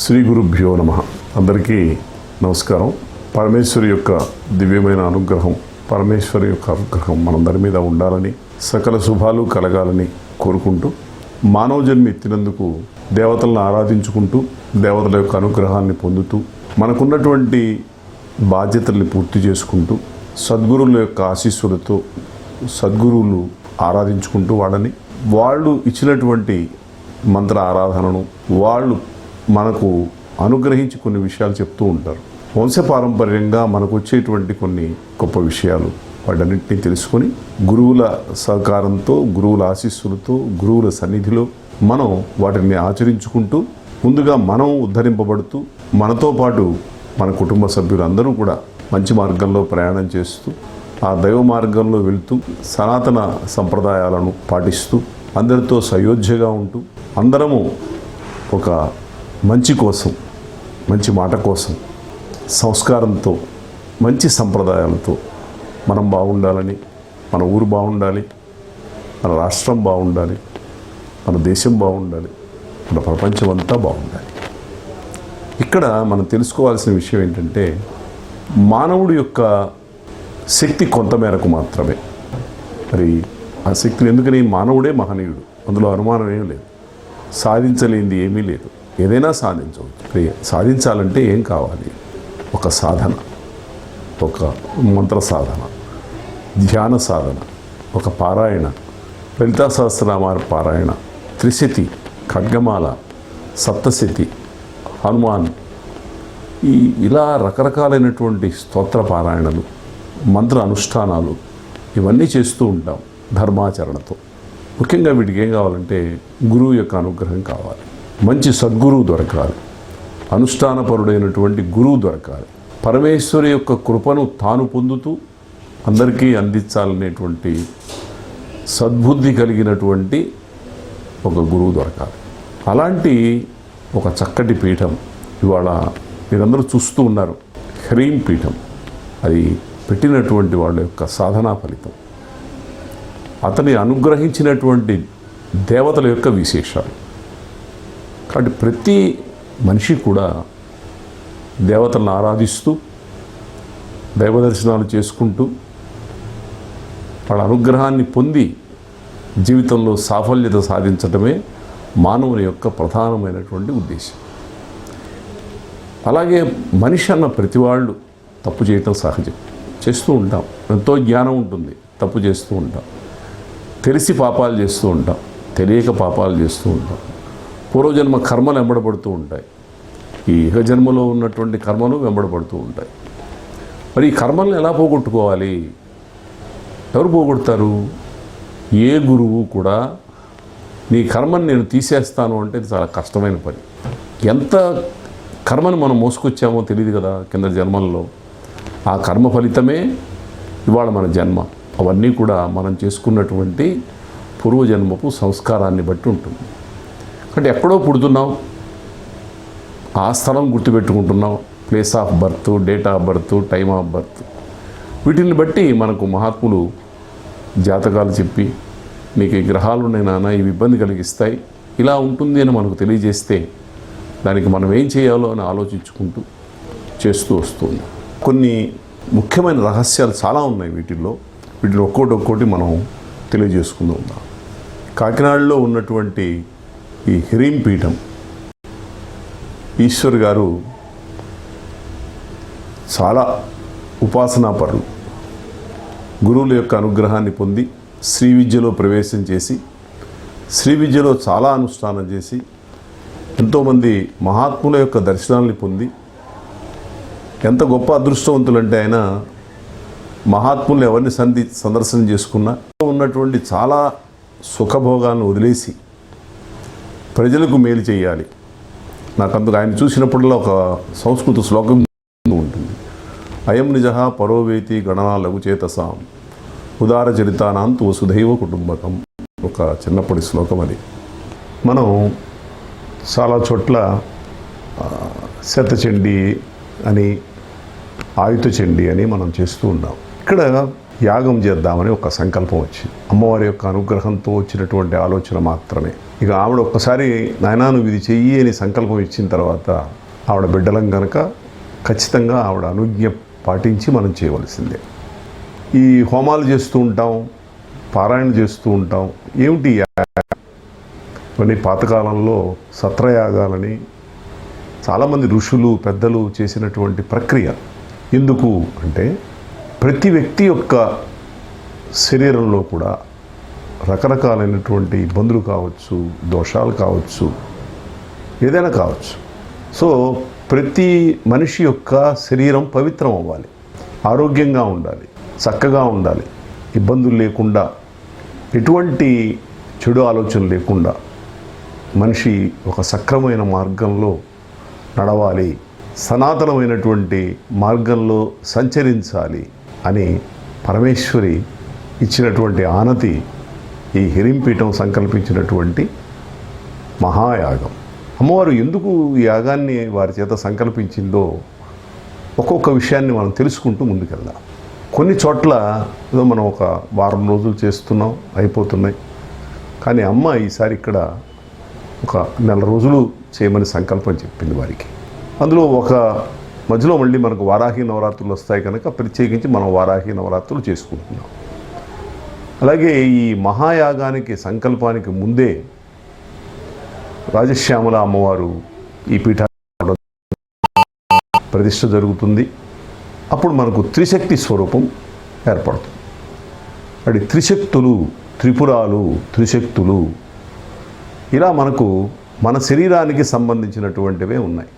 శ్రీ గురుభ్యో నమః. అందరికీ నమస్కారం. పరమేశ్వరి యొక్క దివ్యమైన అనుగ్రహం, పరమేశ్వరి యొక్క అనుగ్రహం మనందరి మీద ఉండాలని, సకల శుభాలు కలగాలని కోరుకుంటూ, మానవ జన్మ ఎత్తినందుకు దేవతలను ఆరాధించుకుంటూ, దేవతల యొక్క అనుగ్రహాన్ని పొందుతూ, మనకున్నటువంటి బాధ్యతల్ని పూర్తి చేసుకుంటూ, సద్గురువుల యొక్క ఆశీస్సులతో సద్గురువులు ఆరాధించుకుంటూ వాళ్ళని, వాళ్ళు ఇచ్చినటువంటి మంత్ర ఆరాధనను వాళ్ళు మనకు అనుగ్రహించి కొన్ని విషయాలు చెప్తూ ఉంటారు. వంశపారంపర్యంగా మనకు వచ్చేటువంటి కొన్ని గొప్ప విషయాలు వాటన్నింటినీ తెలుసుకొని, గురువుల సహకారంతో, గురువుల ఆశీస్సులతో, గురువుల సన్నిధిలో మనం వాటిని ఆచరించుకుంటూ, ముందుగా మనం ఉద్ధరింపబడుతూ, మనతో పాటు మన కుటుంబ సభ్యులందరూ కూడా మంచి మార్గంలో ప్రయాణం చేస్తూ, ఆ దైవ మార్గంలో వెళుతూ, సనాతన సంప్రదాయాలను పాటిస్తూ, అందరితో సయోధ్యగా ఉంటూ, అందరము ఒక మంచి కోసం, మంచి మాట కోసం, సంస్కారంతో, మంచి సంప్రదాయాలతో మనం బాగుండాలని, మన ఊరు బాగుండాలి, మన రాష్ట్రం బాగుండాలి, మన దేశం బాగుండాలి, మన ప్రపంచం అంతా బాగుండాలి. ఇక్కడ మనం తెలుసుకోవాల్సిన విషయం ఏంటంటే, మానవుడి యొక్క శక్తి కొంతమేరకు మాత్రమే. మరి ఆ శక్తిని ఎందుకని, మానవుడే మహనీయుడు, అందులో అనుమానం ఏమీ లేదు. సాధించలేనిది ఏమీ లేదు, ఏదైనా సాధించవచ్చు. సాధించాలంటే ఏం కావాలి? ఒక సాధన, ఒక మంత్ర సాధన, ధ్యాన సాధన, ఒక పారాయణ, లలితా సహస్రనామ పారాయణ, త్రిశతి, ఖడ్గమాల, సప్తశతి, హనుమాన్, ఇలా రకరకాలైనటువంటి స్తోత్ర పారాయణలు, మంత్ర అనుష్ఠానాలు ఇవన్నీ చేస్తూ ఉంటాం ధర్మాచరణతో. ముఖ్యంగా వీటికి ఏం కావాలంటే గురువు యొక్క అనుగ్రహం కావాలి, మంచి సద్గురువు దొరకాలి, అనుష్ఠానపరుడైనటువంటి గురువు దొరకాలి, పరమేశ్వరి యొక్క కృపను తాను పొందుతూ అందరికీ అందించాలనేటువంటి సద్బుద్ధి కలిగినటువంటి ఒక గురువు దొరకాలి. అలాంటి ఒక చక్కటి పీఠం ఇవాళ మీరందరూ చూస్తూ ఉన్నారు. హ్రీం పీఠం, అది పెట్టినటువంటి వాళ్ళ యొక్క సాధనా ఫలితం, అతని అనుగ్రహించినటువంటి దేవతల యొక్క విశేషాలు. కాబట్టి ప్రతి మనిషి కూడా దేవతలను ఆరాధిస్తూ, దైవ దర్శనాలు చేసుకుంటూ, వాళ్ళ అనుగ్రహాన్ని పొంది జీవితంలో సాఫల్యత సాధించడమే మానవుని యొక్క ప్రధానమైనటువంటి ఉద్దేశం. అలాగే మనిషి అన్న ప్రతి వాళ్ళు తప్పు చేయటం సహజం, చేస్తూ ఉంటాం. ఎంతో జ్ఞానం ఉంటుంది, తప్పు చేస్తూ ఉంటాం. తెలిసి పాపాలు చేస్తూ ఉంటాం, తెలియక పాపాలు చేస్తూ ఉంటాం. పూర్వజన్మ కర్మలు వెంబడబడుతూ ఉంటాయి, ఈ జన్మలో ఉన్నటువంటి కర్మలు వెంబడబడుతూ ఉంటాయి. మరి ఈ కర్మలను ఎలా పోగొట్టుకోవాలి? ఎవరు పోగొడతారు? ఏ గురువు కూడా నీ కర్మను నేను తీసేస్తాను అంటే ఇది చాలా కష్టమైన పని. ఎంత కర్మను మనం మోసుకొచ్చామో తెలియదు కదా కింద జన్మల్లో. ఆ కర్మ ఫలితమే ఇవాళ మన జన్మ. అవన్నీ కూడా మనం చేసుకున్నటువంటి పూర్వజన్మపు సంస్కారాన్ని బట్టి ఉంటుంది. అంటే ఎక్కడో పుడుతున్నాం, ఆ స్థలం గుర్తుపెట్టుకుంటున్నాం, place of birth, date of birth, time of birth, వీటిని బట్టి మనకు మహాత్ములు జాతకాలు చెప్పి, మీకు ఈ గ్రహాలు ఉన్నాయి నాన్న, ఇవి ఇబ్బంది కలిగిస్తాయి, ఇలా ఉంటుంది అని మనకు తెలియజేస్తే దానికి మనం ఏం చేయాలో అని ఆలోచించుకుంటూ చేస్తూ వస్తుంది. కొన్ని ముఖ్యమైన రహస్యాలు చాలా ఉన్నాయి వీటిల్లో ఒక్కోటి మనం తెలియజేసుకుందాం. కాకినాడలో ఉన్నటువంటి ఈ హ్రీం పీఠం, ఈశ్వర్ గారు చాలా ఉపాసనాపరులు. గురువుల యొక్క అనుగ్రహాన్ని పొంది శ్రీ విద్యలో ప్రవేశం చేసి, శ్రీ విద్యలో చాలా అనుష్ఠానం చేసి, ఎంతోమంది మహాత్ముల యొక్క దర్శనాన్ని పొంది, ఎంత గొప్ప అదృష్టవంతులంటే ఆయన మహాత్ములు ఎవరిని సందర్శన చేసుకున్నా ఉన్నటువంటి చాలా సుఖభోగాలను వదిలేసి ప్రజలకు మేలు చేయాలి. నాకందుకు ఆయన చూసినప్పుడల్లా ఒక సంస్కృత శ్లోకం ఉంటుంది. అయం నిజః పరోవేతి గణనా లఘుచేతసాం ఉదార చరితానాంతు వసుధైవ కుటుంబకం. ఒక చిన్నప్పటి శ్లోకం అది. మనం చాలా చోట్ల శతచండీ అని, ఆయుధ చండీ అని మనం చేస్తూ ఉన్నాం. ఇక్కడ యాగం చేద్దామని ఒక సంకల్పం వచ్చింది. అమ్మవారి యొక్క అనుగ్రహంతో వచ్చినటువంటి ఆలోచన మాత్రమే. ఇక ఆవిడ ఒక్కసారి నాయనా నువ్వు ఇది చెయ్యి అని సంకల్పం ఇచ్చిన తర్వాత ఆవిడ బిడ్డలం కనుక ఖచ్చితంగా ఆవిడ అనుజ్ఞ పాటించి మనం చేయవలసిందే. ఈ హోమాలు చేస్తూ ఉంటాం, పారాయణ చేస్తూ ఉంటాం. ఏమిటి కొన్ని పాతకాలంలో సత్రయాగాలని చాలామంది ఋషులు పెద్దలు చేసినటువంటి ప్రక్రియ. ఎందుకు అంటే ప్రతి వ్యక్తి యొక్క శరీరంలో కూడా రకరకాలైనటువంటి ఇబ్బందులు కావచ్చు, దోషాలు కావచ్చు, ఏదైనా కావచ్చు. సో ప్రతి మనిషి యొక్క శరీరం పవిత్రం అవ్వాలి, ఆరోగ్యంగా ఉండాలి, చక్కగా ఉండాలి, ఇబ్బందులు లేకుండా, ఎటువంటి చెడు ఆలోచన లేకుండా మనిషి ఒక సక్రమైన మార్గంలో నడవాలి, సనాతనమైనటువంటి మార్గంలో సంచరించాలి అని పరమేశ్వరి ఇచ్చినటువంటి ఆనతి ఈ హిరింపీఠం సంకల్పించినటువంటి మహాయాగం. అమ్మవారు ఎందుకు ఈ యాగాన్ని వారి చేత సంకల్పించిందో ఒక్కొక్క విషయాన్ని మనం తెలుసుకుంటూ ముందుకెళ్దాం. కొన్ని చోట్ల ఏదో మనం ఒక వారం రోజులు చేస్తున్నాం, అయిపోతున్నాయి. కానీ అమ్మ ఈసారి ఇక్కడ ఒక నెల రోజులు చేయమని సంకల్పం చెప్పింది వారికి. అందులో ఒక మధ్యలో మళ్ళీ మనకు వారాహి నవరాత్రులు వస్తాయి కనుక ప్రత్యేకించి మనం వారాహి నవరాత్రులు చేసుకుంటున్నాం. అలాగే ఈ మహాయాగానికి సంకల్పానికి ముందే రాజశ్యామల అమ్మవారు ఈ పీఠ ప్రతిష్ఠ జరుగుతుంది. అప్పుడు మనకు త్రిశక్తి స్వరూపం ఏర్పడుతుంది. అది త్రిశక్తులు, త్రిపురాలు, త్రిశక్తులు ఇలా మనకు మన శరీరానికి సంబంధించినటువంటివే ఉన్నాయి.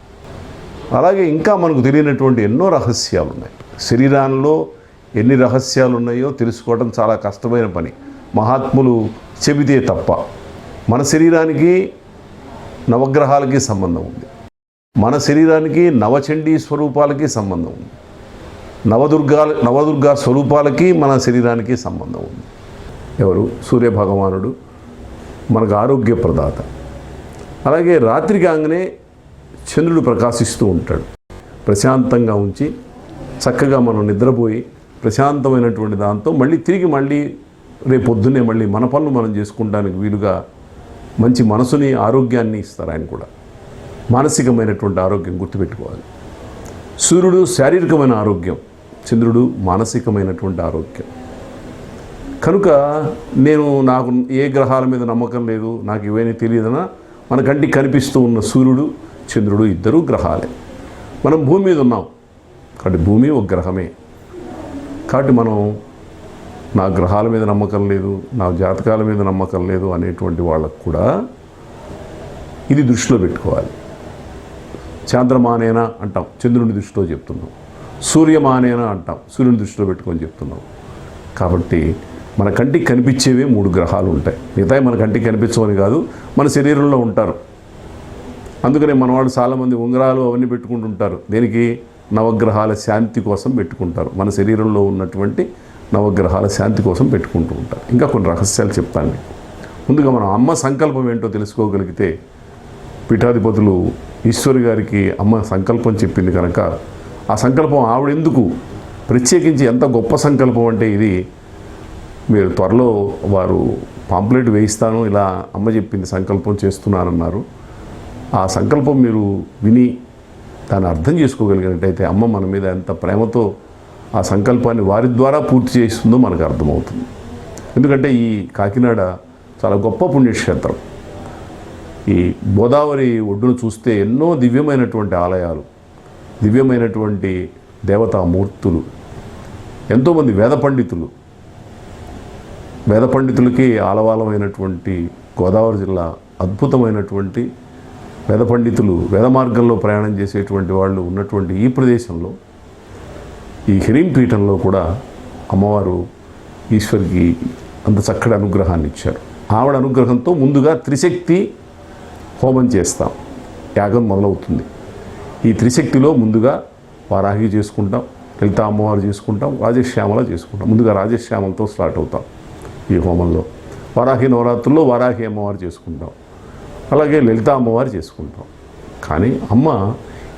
అలాగే ఇంకా మనకు తెలియనటువంటి ఎన్నో రహస్యాలు ఉన్నాయి. శరీరంలో ఎన్ని రహస్యాలు ఉన్నాయో తెలుసుకోవడం చాలా కష్టమైన పని, మహాత్ములు చెబితే తప్ప. మన శరీరానికి నవగ్రహాలకి సంబంధం ఉంది, మన శరీరానికి నవచండీ స్వరూపాలకి సంబంధం ఉంది, నవదుర్గా స్వరూపాలకి మన శరీరానికి సంబంధం ఉంది. ఎవరు? సూర్యభగవానుడు మనకు ఆరోగ్య ప్రదాత. అలాగే రాత్రి కాగానే చంద్రుడు ప్రకాశిస్తూ ఉంటాడు. ప్రశాంతంగా ఉంచి చక్కగా మనం నిద్రపోయి ప్రశాంతమైనటువంటి దాంతో మళ్ళీ రేపు పొద్దున్నే మళ్ళీ మన పనులు మనం చేసుకుంటానికి వీలుగా మంచి మనసుని, ఆరోగ్యాన్ని ఇస్తారు ఆయన కూడా. మానసికమైనటువంటి ఆరోగ్యం గుర్తుపెట్టుకోవాలి. సూర్యుడు శారీరకమైన ఆరోగ్యం, చంద్రుడు మానసికమైనటువంటి ఆరోగ్యం. కనుక నాకు ఏ గ్రహాల మీద నమ్మకం లేదు, నాకు ఇవన్నీ తెలియదనా, మన కంటికి కనిపిస్తూ ఉన్న సూర్యుడు చంద్రుడు ఇద్దరు గ్రహాలే. మనం భూమి మీద ఉన్నాం కాబట్టి భూమి ఒక గ్రహమే. కాబట్టి మనం నా గ్రహాల మీద నమ్మకం లేదు, నా జాతకాల మీద నమ్మకం లేదు అనేటువంటి వాళ్ళకు కూడా ఇది దృష్టిలో పెట్టుకోవాలి. చాంద్రమానేనా అంటాం, చంద్రుని దృష్టిలో చెప్తున్నాం. సూర్యమానేనా అంటాం, సూర్యుని దృష్టిలో పెట్టుకొని చెప్తున్నాం. కాబట్టి మన కంటికి కనిపించేవే 3 గ్రహాలు ఉంటాయి. మిగతాయి మన కంటికి కనిపించవని కాదు, మన శరీరంలో ఉంటారు. అందుకనే మనవాడు చాలామంది ఉంగరాలు అవన్నీ పెట్టుకుంటుంటారు. దేనికి? నవగ్రహాల శాంతి కోసం పెట్టుకుంటారు. మన శరీరంలో ఉన్నటువంటి నవగ్రహాల శాంతి కోసం పెట్టుకుంటూ ఉంటారు. ఇంకా కొన్ని రహస్యాలు చెప్తాను మీకు. ముందుగా మనం అమ్మ సంకల్పం ఏంటో తెలుసుకోగలిగితే, పీఠాధిపతులు ఈశ్వరి గారికి అమ్మ సంకల్పం చెప్పింది కనుక ఆ సంకల్పం ఆవిడెందుకు ప్రత్యేకించి ఎంత గొప్ప సంకల్పం అంటే, ఇది మీరు త్వరలో వారు పాంప్లెట్ వేయిస్తాను, ఇలా అమ్మ చెప్పింది సంకల్పం చేస్తున్నానన్నారు. ఆ సంకల్పం మీరు విని దాన్ని అర్థం చేసుకోగలిగినట్టయితే అమ్మ మన మీద ఎంత ప్రేమతో ఆ సంకల్పాన్ని వారి ద్వారా పూర్తి చేస్తుందో మనకు అర్థమవుతుంది. ఎందుకంటే ఈ కాకినాడ చాలా గొప్ప పుణ్యక్షేత్రం. ఈ గోదావరి ఒడ్డును చూస్తే ఎన్నో దివ్యమైనటువంటి ఆలయాలు, దివ్యమైనటువంటి దేవతామూర్తులు, ఎంతోమంది వేద పండితులకి ఆలవాలమైనటువంటి గోదావరి జిల్లా అద్భుతమైనటువంటి వేద పండితులు, వేద మార్గంలో ప్రయాణం చేసేటువంటి వాళ్ళు ఉన్నటువంటి ఈ ప్రదేశంలో, ఈ హిరింపీఠంలో కూడా అమ్మవారు ఈశ్వరికి అంత చక్కటి అనుగ్రహాన్ని ఇచ్చారు. ఆవిడ అనుగ్రహంతో ముందుగా త్రిశక్తి హోమం చేస్తాం, యాగం మొదలవుతుంది. ఈ త్రిశక్తిలో ముందుగా వారాహి చేసుకుంటాం, లలిత అమ్మవారు చేసుకుంటాం, రాజశ్యామల చేసుకుంటాం. ముందుగా రాజశ్యామలతో స్టార్ట్ అవుతాం ఈ హోమంలో. వారాహి నవరాత్రుల్లో వారాహి అమ్మవారు చేసుకుంటాం, అలాగే లలిత అమ్మవారు చేసుకుంటాం. కానీ అమ్మ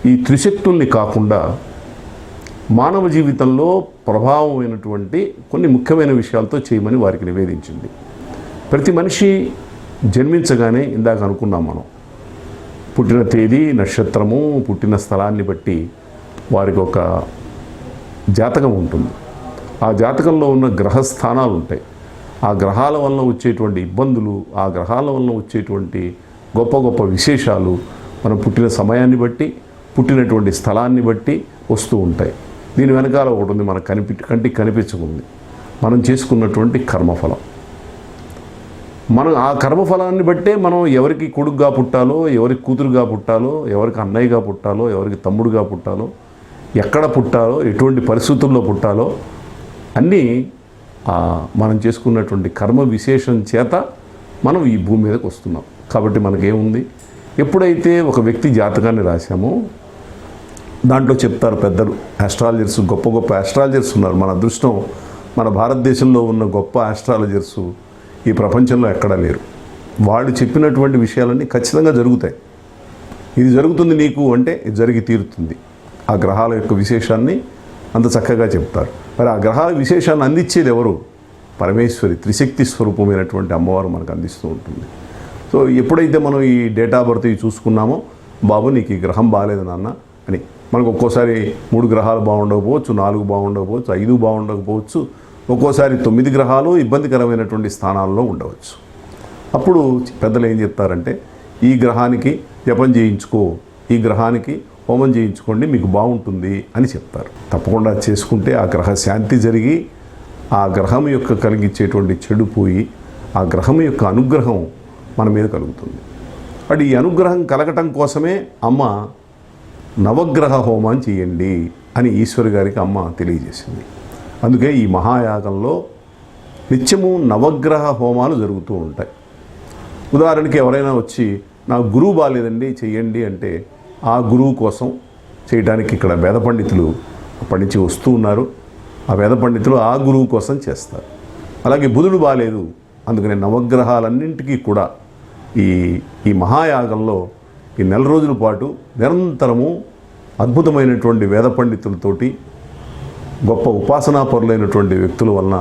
ఈ త్రిశక్తుల్ని కాకుండా మానవ జీవితంలో ప్రభావమైనటువంటి కొన్ని ముఖ్యమైన విషయాలతో చేయమని వారికి నివేదించింది. ప్రతి మనిషి జన్మించగానే ఇందాక అనుకున్నాం మనం, పుట్టిన తేదీ, నక్షత్రము, పుట్టిన స్థలాన్ని బట్టి వారికి ఒక జాతకం ఉంటుంది. ఆ జాతకంలో ఉన్న గ్రహస్థానాలు ఉంటాయి. ఆ గ్రహాల వలన వచ్చేటువంటి ఇబ్బందులు, ఆ గ్రహాల వలన వచ్చేటువంటి గొప్ప గొప్ప విశేషాలు మనం పుట్టిన సమయాన్ని బట్టి, పుట్టినటువంటి స్థలాన్ని బట్టి వస్తూ ఉంటాయి. దీని వెనకాల ఒకటి ఉంది, మన కంటికి కనిపించకుంది, మనం చేసుకున్నటువంటి కర్మఫలం. మనం ఆ కర్మఫలాన్ని బట్టే మనం ఎవరికి కొడుకుగా పుట్టాలో, ఎవరికి కూతురుగా పుట్టాలో, ఎవరికి అన్నయ్యగా పుట్టాలో, ఎవరికి తమ్ముడుగా పుట్టాలో, ఎక్కడ పుట్టాలో, ఎటువంటి పరిస్థితుల్లో పుట్టాలో అన్నీ మనం చేసుకున్నటువంటి కర్మ విశేషం చేత మనం ఈ భూమి మీదకి వస్తున్నాం. కాబట్టి మనకేముంది, ఎప్పుడైతే ఒక వ్యక్తి జాతకాన్ని రాశామో దాంట్లో చెప్తారు పెద్దలు, ఆస్ట్రాలజర్స్, గొప్ప గొప్ప ఆస్ట్రాలజర్స్ ఉన్నారు. మన అదృష్టం, మన భారతదేశంలో ఉన్న గొప్ప ఆస్ట్రాలజర్స్ ఈ ప్రపంచంలో ఎక్కడా లేరు. వాళ్ళు చెప్పినటువంటి విషయాలన్నీ ఖచ్చితంగా జరుగుతాయి. ఇది జరుగుతుంది నీకు అంటే ఇది జరిగి తీరుతుంది. ఆ గ్రహాల యొక్క విశేషాన్ని అంత చక్కగా చెప్తారు. మరి ఆ గ్రహాల విశేషాన్ని అందించేది ఎవరు? పరమేశ్వరి, త్రిశక్తి స్వరూపమైనటువంటి అమ్మవారు మనకు అందిస్తూ ఉంటుంది. సో ఎప్పుడైతే మనం ఈ డేట్ ఆఫ్ బర్త్ చూసుకున్నామో, బాబు నీకు ఈ గ్రహం బాగాలేదు నాన్న అని, మనకు ఒక్కోసారి 3 గ్రహాలు బాగుండకపోవచ్చు, 4 బాగుండకపోవచ్చు, 5 బాగుండకపోవచ్చు, ఒక్కోసారి 9 గ్రహాలు ఇబ్బందికరమైనటువంటి స్థానాల్లో ఉండవచ్చు. అప్పుడు పెద్దలు ఏం చెప్తారంటే, ఈ గ్రహానికి జపం చేయించుకో, ఈ గ్రహానికి హోమం చేయించుకోండి, మీకు బాగుంటుంది అని చెప్తారు. తప్పకుండా చేసుకుంటే ఆ గ్రహ శాంతి జరిగి, ఆ గ్రహం యొక్క కలిగించేటువంటి చెడు పోయి, ఆ గ్రహం యొక్క అనుగ్రహం మన మీద కలుగుతుంది. అంటే ఈ అనుగ్రహం కలగటం కోసమే అమ్మ నవగ్రహ హోమం చేయండి అని ఈశ్వరు గారికి అమ్మ తెలియజేసింది. అందుకే ఈ మహాయాగంలో నిత్యము నవగ్రహ హోమాలు జరుగుతూ ఉంటాయి. ఉదాహరణకి ఎవరైనా వచ్చి నా గురువు బాగాలేదండి చెయ్యండి అంటే, ఆ గురువు కోసం చేయడానికి ఇక్కడ వేద పండితులు అప్పటి నుంచి వస్తూ ఉన్నారు. ఆ వేద పండితులు ఆ గురువు కోసం చేస్తారు. అలాగే బుధుడు బాగాలేదు, అందుకనే నవగ్రహాలన్నింటికీ కూడా ఈ మహాయాగంలో ఈ 4 రోజుల పాటు నిరంతరము అద్భుతమైనటువంటి వేద పండితులతోటి, గొప్ప ఉపాసనాపరులైనటువంటి వ్యక్తుల వలన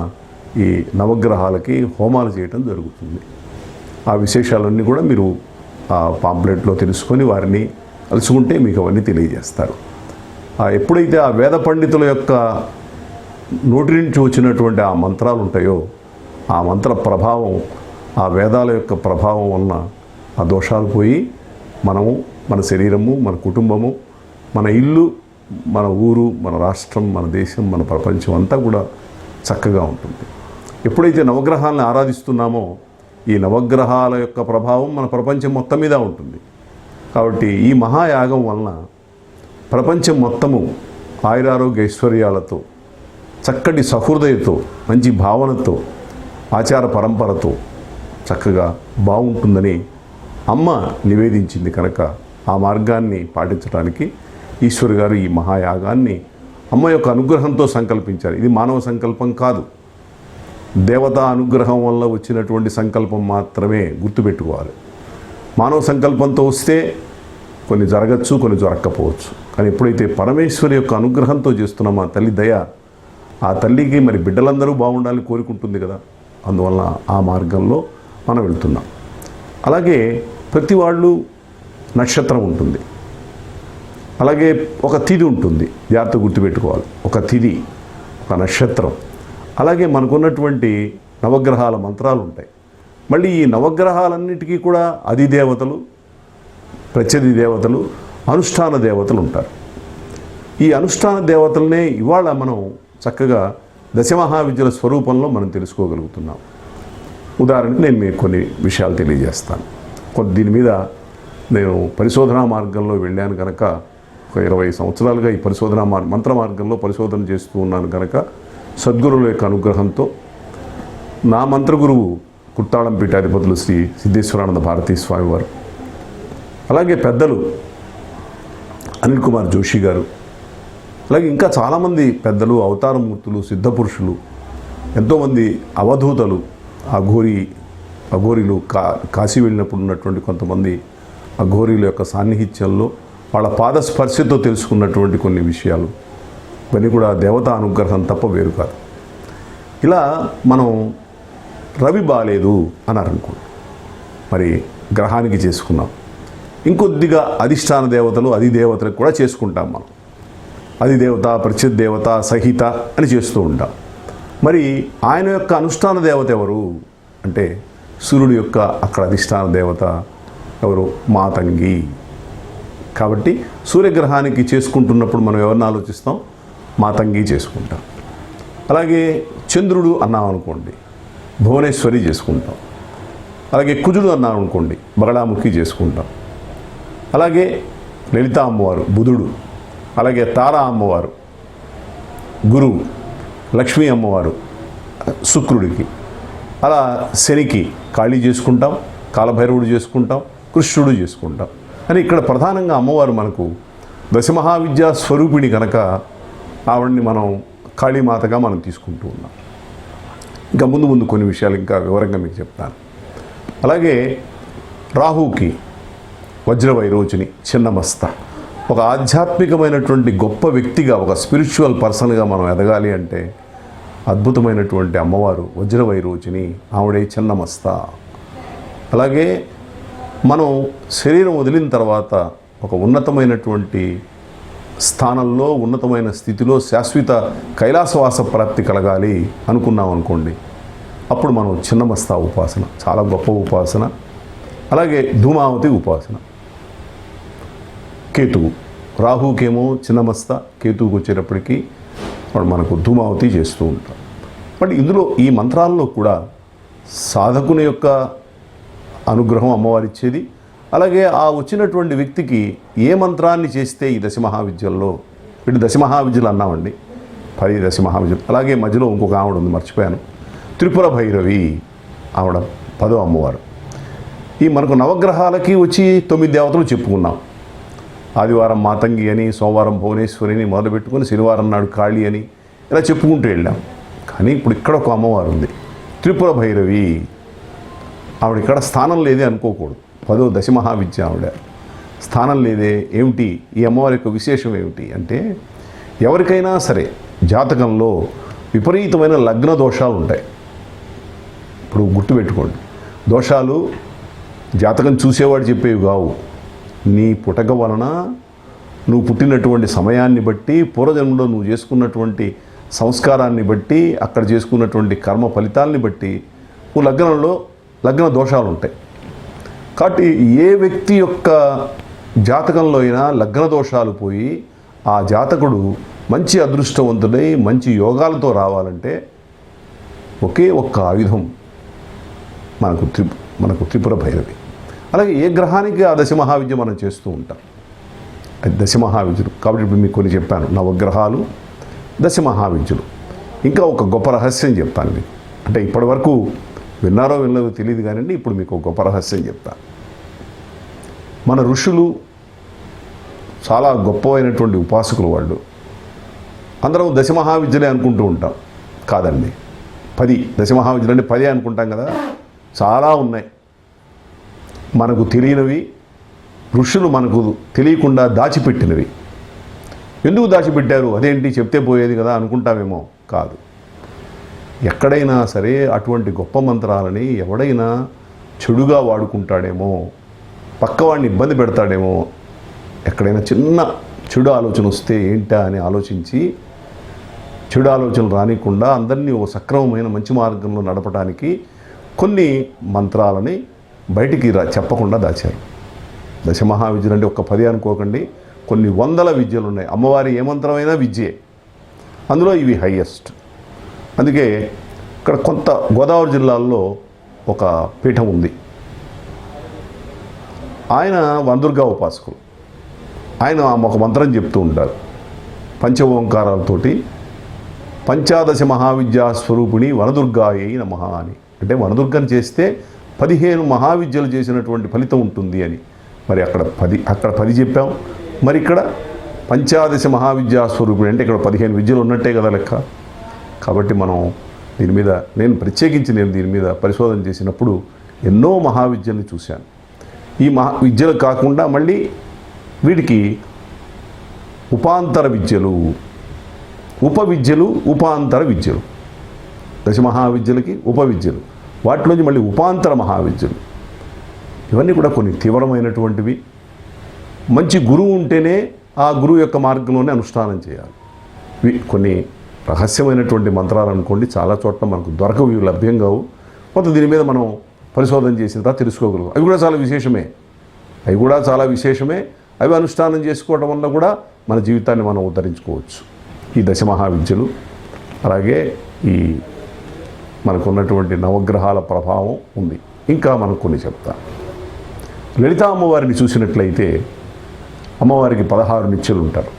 ఈ నవగ్రహాలకి హోమాలు చేయటం జరుగుతుంది. ఆ విశేషాలన్నీ కూడా మీరు ఆ పాంప్లెట్లో తెలుసుకొని వారిని కలుసుకుంటే మీకు అవన్నీ తెలియజేస్తారు. ఎప్పుడైతే ఆ వేద పండితుల యొక్క నోటి నుంచి వచ్చినటువంటి ఆ మంత్రాలు ఉంటాయో, ఆ మంత్ర ప్రభావం, ఆ వేదాల యొక్క ప్రభావం వలన ఆ దోషాలు పోయి మనము, మన శరీరము, మన కుటుంబము, మన ఇల్లు, మన ఊరు, మన రాష్ట్రం, మన దేశం, మన ప్రపంచం అంతా కూడా చక్కగా ఉంటుంది. ఎప్పుడైతే నవగ్రహాలను ఆరాధిస్తున్నామో, ఈ నవగ్రహాల యొక్క ప్రభావం మన ప్రపంచం మొత్తం మీద ఉంటుంది. కాబట్టి ఈ మహాయాగం వలన ప్రపంచం మొత్తము ఆయురారోగ్య ఐశ్వర్యాలతో, చక్కటి సహృదయతో, మంచి భావనతో, ఆచార పరంపరతో చక్కగా బాగుంటుందని అమ్మ నివేదించింది. కనుక ఆ మార్గాన్ని పాటించడానికి ఈశ్వరు గారు ఈ మహాయాగాన్ని అమ్మ యొక్క అనుగ్రహంతో సంకల్పించారు. ఇది మానవ సంకల్పం కాదు, దేవతా అనుగ్రహం వల్ల వచ్చినటువంటి సంకల్పం మాత్రమే గుర్తుపెట్టుకోవాలి. మానవ సంకల్పంతో వస్తే కొన్ని జరగచ్చు, కొన్ని జరగకపోవచ్చు. కానీ ఎప్పుడైతే పరమేశ్వరి యొక్క అనుగ్రహంతో చేస్తున్నామో, ఆ తల్లి దయ, ఆ తల్లికి మరి బిడ్డలందరూ బాగుండాలని కోరుకుంటుంది కదా, అందువల్ల ఆ మార్గంలో మనం వెళ్తున్నాం. అలాగే ప్రతి వాళ్ళు నక్షత్రం ఉంటుంది, అలాగే ఒక తిథి ఉంటుంది, జాగ్రత్త గుర్తుపెట్టుకోవాలి. ఒక తిథి, ఒక నక్షత్రం, అలాగే మనకున్నటువంటి నవగ్రహాల మంత్రాలు ఉంటాయి. మళ్ళీ ఈ నవగ్రహాలన్నిటికీ కూడా అధిదేవతలు, ప్రత్యధి దేవతలు, అనుష్ఠాన దేవతలు ఉంటారు. ఈ అనుష్ఠాన దేవతలనే ఇవాళ మనం చక్కగా దశమహావిద్యల స్వరూపంలో మనం తెలుసుకోగలుగుతున్నాం. ఉదాహరణకు నేను మీకు కొన్ని విషయాలు తెలియజేస్తాను. దీని మీద నేను పరిశోధనా మార్గంలో వెళ్ళాను కనుక, ఒక 20 సంవత్సరాలుగా ఈ పరిశోధనా మంత్ర మార్గంలో పరిశోధన చేస్తూ ఉన్నాను కనుక, సద్గురువుల యొక్క అనుగ్రహంతో నా మంత్రగురువు కుట్టాళం పీఠాధిపతులు శ్రీ సిద్ధేశ్వరానంద భారతీ స్వామి వారు, అలాగే పెద్దలు అనిల్ కుమార్ జోషి గారు, అలాగే ఇంకా చాలామంది పెద్దలు, అవతారమూర్తులు, సిద్ధపురుషులు, ఎంతోమంది అవధూతలు, అఘోరీలు, కాశీ వెళ్ళినప్పుడు ఉన్నటువంటి కొంతమంది అఘోరీల యొక్క సాన్నిహిత్యంలో వాళ్ళ పాదస్పర్శతో తెలుసుకున్నటువంటి కొన్ని విషయాలు, ఇవన్నీ కూడా దేవతా అనుగ్రహం తప్ప వేరు కాదు. ఇలా మనం రవి బాలేదు అని అనుకోండి, మరి గ్రహానికి చేసుకున్నాం. ఇంకొద్దిగా అధిష్టాన దేవతలు అధిదేవతలకు కూడా చేసుకుంటాం మనం. అధిదేవత, ప్రత్యర్థ దేవత, సహిత అని చేస్తూ ఉంటాం. మరి ఆయన యొక్క అనుష్ఠాన దేవత ఎవరు అంటే సూర్యుడు యొక్క అక్కడ అధిష్టాన దేవత ఎవరు? మాతంగి. కాబట్టి సూర్యగ్రహానికి చేసుకుంటున్నప్పుడు మనం ఎవరిని ఆలోచిస్తాం? మాతంగి చేసుకుంటాం. అలాగే చంద్రుడు అన్నాం అనుకోండి, భువనేశ్వరి చేసుకుంటాం. అలాగే కుజుడు అన్నాం అనుకోండి, బగళాముఖి చేసుకుంటాం. అలాగే లలిత అమ్మవారు బుధుడు, అలాగే తారా అమ్మవారు గురువు, లక్ష్మీ అమ్మవారు శుక్రుడికి, అలా శనికి కాళీ చేసుకుంటాం, కాలభైరవుడు చేసుకుంటాం, కృష్ణుడు చేసుకుంటాం. అని ఇక్కడ ప్రధానంగా అమ్మవారు మనకు దశమహావిద్యా స్వరూపిణి కనుక ఆవిడ్ని మనం కాళీమాతగా మనం తీసుకుంటూ ఉన్నాం. ఇంకా ముందు ముందు కొన్ని విషయాలు ఇంకా వివరంగా మీకు చెప్తాను. అలాగే రాహుకి వజ్రవైరోచిని, చిన్నమస్త. ఒక ఆధ్యాత్మికమైనటువంటి గొప్ప వ్యక్తిగా, ఒక స్పిరిచువల్ పర్సన్గా మనం ఎదగాలి అంటే అద్భుతమైనటువంటి అమ్మవారు వజ్రవైరోచిని, ఆవిడే చిన్నమస్త. అలాగే మనం శరీరం వదిలిన తర్వాత ఒక ఉన్నతమైనటువంటి స్థానంలో, ఉన్నతమైన స్థితిలో శాశ్వత కైలాసవాస ప్రాప్తి కలగాలి అనుకున్నాం అనుకోండి, అప్పుడు మనం చిన్నమస్త ఉపాసన, చాలా గొప్ప ఉపాసన. అలాగే ధూమావతి ఉపాసన. కేతువు, రాహుకేమో చిన్నమస్త, కేతువుకి వచ్చేటప్పటికి వాడు మనకు ధూమావతి చేస్తూ ఉంటాం. బట్ ఇందులో ఈ మంత్రాల్లో కూడా సాధకుని యొక్క అనుగ్రహం అమ్మవారిచ్చేది. అలాగే ఆ వచ్చినటువంటి వ్యక్తికి ఏ మంత్రాన్ని చేస్తే ఈ దశమహావిద్యల్లో, వీటి దశమహావిద్యలు అన్నామండి, 10 దశమహావిద్యలు. అలాగే మధ్యలో ఇంకొక ఆవిడ ఉంది, మర్చిపోయాను, త్రిపుర భైరవి, ఆవిడ 10వ అమ్మవారు. ఈ మనకు నవగ్రహాలకి వచ్చి 9 దేవతలు చెప్పుకున్నాం. ఆదివారం మాతంగి అని, సోమవారం భువనేశ్వరిని మొదలుపెట్టుకుని శనివారం నాడు కాళీ అని ఇలా చెప్పుకుంటూ వెళ్ళాం. కానీ ఇప్పుడు ఇక్కడ ఒక అమ్మవారు ఉంది, త్రిపుర భైరవి. ఆవిడ ఇక్కడ స్థానం లేదే అనుకోకూడదు, 10వ దశమహావిద్య ఆవిడ. స్థానం లేదే ఏమిటి? ఈ అమ్మవారి యొక్క విశేషం ఏమిటి అంటే, ఎవరికైనా సరే జాతకంలో విపరీతమైన లగ్న దోషాలు ఉంటాయి. ఇప్పుడు గుర్తుపెట్టుకోండి, దోషాలు జాతకం చూసేవాడు చెప్పేవి కావు. నీ పుటక వలన, నువ్వు పుట్టినటువంటి సమయాన్ని బట్టి, పూర్వజన్మలో నువ్వు చేసుకున్నటువంటి సంస్కారాన్ని బట్టి, అక్కడ చేసుకున్నటువంటి కర్మ ఫలితాలని బట్టి నువ్వు లగ్నంలో లగ్న దోషాలు ఉంటాయి. కాబట్టి ఏ వ్యక్తి యొక్క జాతకంలో అయినా లగ్న దోషాలు పోయి ఆ జాతకుడు మంచి అదృష్టవంతుడై మంచి యోగాలతో రావాలంటే ఒకే ఒక్క ఆయుధం మనకు త్రిపుర భైరవి. అలాగే ఏ గ్రహానికి ఆ దశమహావిద్య మనం చేస్తూ ఉంటాం, అది దశమహావిద్యలు. కాబట్టి ఇప్పుడు మీకు కొన్ని చెప్పాను, నవగ్రహాలు, దశమహావిద్యలు. ఇంకా ఒక గొప్ప రహస్యం చెప్తాను మీకు. అంటే ఇప్పటి వరకు విన్నారో వినలేదో తెలియదు కానివ్వండి, ఇప్పుడు మీకు ఒక గొప్ప రహస్యం చెప్తాను. మన ఋషులు చాలా గొప్పమైనటువంటి ఉపాసకులు వాళ్ళు. అందరం దశమహావిద్యలే అనుకుంటూ ఉంటాం. కాదండి, 10 దశమహావిద్యలు అంటే 10 అనుకుంటాం కదా, చాలా ఉన్నాయి మనకు తెలియనివి, ఋషులు మనకు తెలియకుండా దాచిపెట్టినవి. ఎందుకు దాచిపెట్టారు? అదేంటి చెప్తే పోయేది కదా అనుకుంటామేమో. కాదు, ఎక్కడైనా సరే అటువంటి గొప్ప మంత్రాలని ఎవడైనా చెడుగా వాడుకుంటాడేమో, పక్కవాడిని ఇబ్బంది పెడతాడేమో, ఎక్కడైనా చిన్న చెడు ఆలోచన వస్తే ఏంటా అని ఆలోచించి చెడు ఆలోచనలు రానికుండా అందరినీ ఒక సక్రమమైన మంచి మార్గంలో నడపడానికి కొన్ని మంత్రాలని బయటికి చెప్పకుండా దాచారు. దశమహావిద్యలు అంటే ఒక్క 10 అనుకోకండి, కొన్ని వందల విద్యలు ఉన్నాయి. అమ్మవారి ఏ మంత్రమైనా విద్యే, అందులో ఇవి హైయెస్ట్. అందుకే ఇక్కడ కొంత గోదావరి జిల్లాల్లో ఒక పీఠం ఉంది. ఆయన వనదుర్గా ఉపాసకులు. ఆయన ఒక మంత్రం చెప్తూ ఉంటారు, పంచ ఓంకారాలతోటి, పంచాదశ మహావిద్యా స్వరూపిణి వనదుర్గాయై నమః అని. అంటే వనదుర్గను చేస్తే 15 మహావిద్యలు చేసినటువంటి ఫలితం ఉంటుంది అని. మరి అక్కడ 10 చెప్పాం, మరి ఇక్కడ పంచాదశ మహావిద్యా స్వరూపిణి అంటే ఇక్కడ 15 విద్యలు ఉన్నట్టే కదా లెక్క. కాబట్టి మనం దీని మీద నేను దీని మీద పరిశోధన చేసినప్పుడు ఎన్నో మహావిద్యల్ని చూశాను. ఈ విద్యలు కాకుండా మళ్ళీ వీటికి ఉపాంతర విద్యలు, ఉపవిద్యలు, ఉపాంతర విద్యలు. దశమహావిద్యలకి ఉపవిద్యలు, వాటిలోంచి మళ్ళీ ఉపాంతర మహావిద్యలు. ఇవన్నీ కూడా కొన్ని తీవ్రమైనటువంటివి. మంచి గురువు ఉంటేనే ఆ గురువు యొక్క మార్గంలోనే అనుష్ఠానం చేయాలి. ఇవి కొన్ని రహస్యమైనటువంటి మంత్రాలు అనుకోండి, చాలా చోట్ల మనకు దొరకవు, ఇవి లభ్యం కావు. కొంత దీని మీద మనం పరిశోధన చేసిన తర్వాత తెలుసుకోగలం. అవి కూడా చాలా విశేషమే. అవి అనుష్ఠానం చేసుకోవడం వల్ల కూడా మన జీవితాన్ని మనం ఉద్ధరించుకోవచ్చు. ఈ దశమహావిద్యలు, అలాగే ఈ మనకున్నటువంటి నవగ్రహాల ప్రభావం ఉంది. ఇంకా మనకు కొన్ని చెప్తా. లలితా అమ్మవారిని చూసినట్లయితే అమ్మవారికి 16 నిత్యలు ఉంటారు.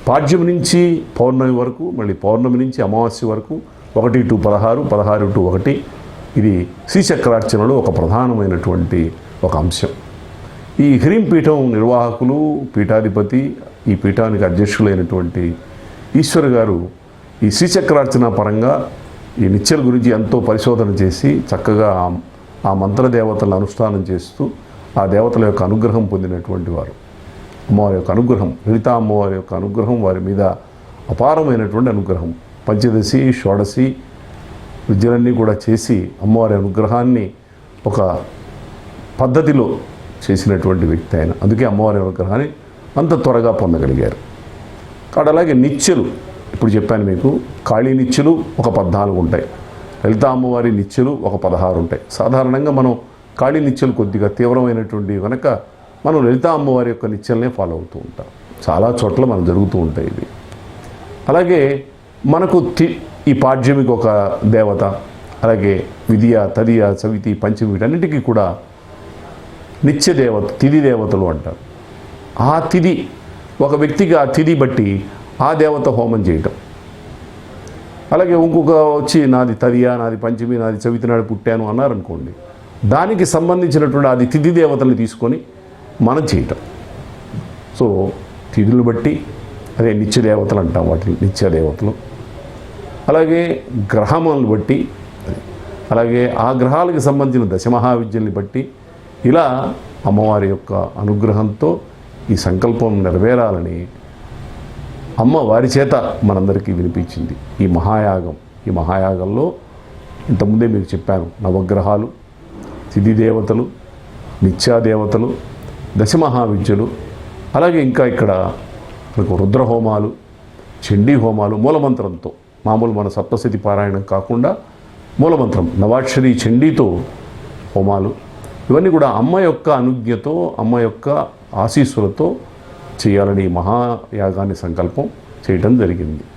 పాడ్యం నుంచి పౌర్ణమి వరకు, మళ్ళీ పౌర్ణమి నుంచి అమావాస్య వరకు 1 to 16, 16 to 1. ఇది శ్రీచక్రార్చనలో ఒక ప్రధానమైనటువంటి ఒక అంశం. ఈ హ్రీం పీఠం నిర్వాహకులు, పీఠాధిపతి, ఈ పీఠానికి అధ్యక్షులైనటువంటి ఈశ్వర్ గారు ఈ శ్రీచక్రార్చన పరంగా ఈ నిత్యల గురించి ఎంతో పరిశోధన చేసి చక్కగా ఆ మంత్రదేవతలను అనుష్ఠానం చేస్తూ ఆ దేవతల యొక్క అనుగ్రహం పొందినటువంటి వారు. అమ్మవారి యొక్క అనుగ్రహం, లలితా అమ్మవారి యొక్క అనుగ్రహం వారి మీద అపారమైనటువంటి అనుగ్రహం. పంచదశి, షోడశి విద్యలన్నీ కూడా చేసి అమ్మవారి అనుగ్రహాన్ని ఒక పద్ధతిలో చేసినటువంటి వ్యక్తి ఆయన. అందుకే అమ్మవారి అనుగ్రహాన్ని అంత త్వరగా పొందగలిగారు. కాబట్టి అలాగే నిత్యలు ఇప్పుడు చెప్పాను మీకు. కాళీ నిత్యలు ఒక 14 ఉంటాయి. లలితా అమ్మవారి నిత్యలు ఒక 16 ఉంటాయి. సాధారణంగా మనం కాళీ నిత్యలు కొద్దిగా తీవ్రమైనటువంటి కనుక మనం లలితా అమ్మవారి యొక్క నిత్యలనే ఫాలో అవుతూ ఉంటాం. చాలా చోట్ల మనం జరుగుతూ ఉంటాయి ఇవి. అలాగే మనకు ఈ పాడ్యమికి ఒక దేవత, అలాగే విద్య, తదియ, సవితి, పంచమి వీటన్నిటికీ కూడా నిత్య దేవత, తిథి దేవతలు అంటారు. ఆ తిథి, ఒక వ్యక్తికి ఆ తిథి బట్టి ఆ దేవత హోమం చేయటం. అలాగే ఇంకొక వచ్చి నాది తదియ, నాది పంచమి, నాది చవితి నాడు పుట్టాను అన్నారనుకోండి, దానికి సంబంధించినటువంటి అది తిథి దేవతల్ని తీసుకొని మనం చేయటం. సో తిథులను బట్టి అదే నిత్య దేవతలు అంటాం, వాటిని నిత్య దేవతలు. అలాగే గ్రహములను బట్టి, అలాగే ఆ గ్రహాలకు సంబంధించిన దశమహావిద్యల్ని బట్టి ఇలా అమ్మవారి యొక్క అనుగ్రహంతో ఈ సంకల్పం నెరవేరాలని అమ్మ వారి చేత మనందరికీ వినిపించింది ఈ మహాయాగం. ఈ మహాయాగంలో ఇంతకుముందే మీకు చెప్పాను, నవగ్రహాలు, తిథి దేవతలు, నిత్యాదేవతలు, దశమహావిద్యలు, అలాగే ఇంకా ఇక్కడ మనకు రుద్రహోమాలు, చండీ హోమాలు, మూలమంత్రంతో, మామూలు మన సప్తశతి పారాయణం కాకుండా మూలమంత్రం నవాక్షరి చండీతో హోమాలు, ఇవన్నీ కూడా అమ్మ యొక్క అనుజ్ఞతో, అమ్మ యొక్క ఆశీస్సులతో చేయాలని మహాయాగాన్ని సంకల్పం చేయడం జరిగింది.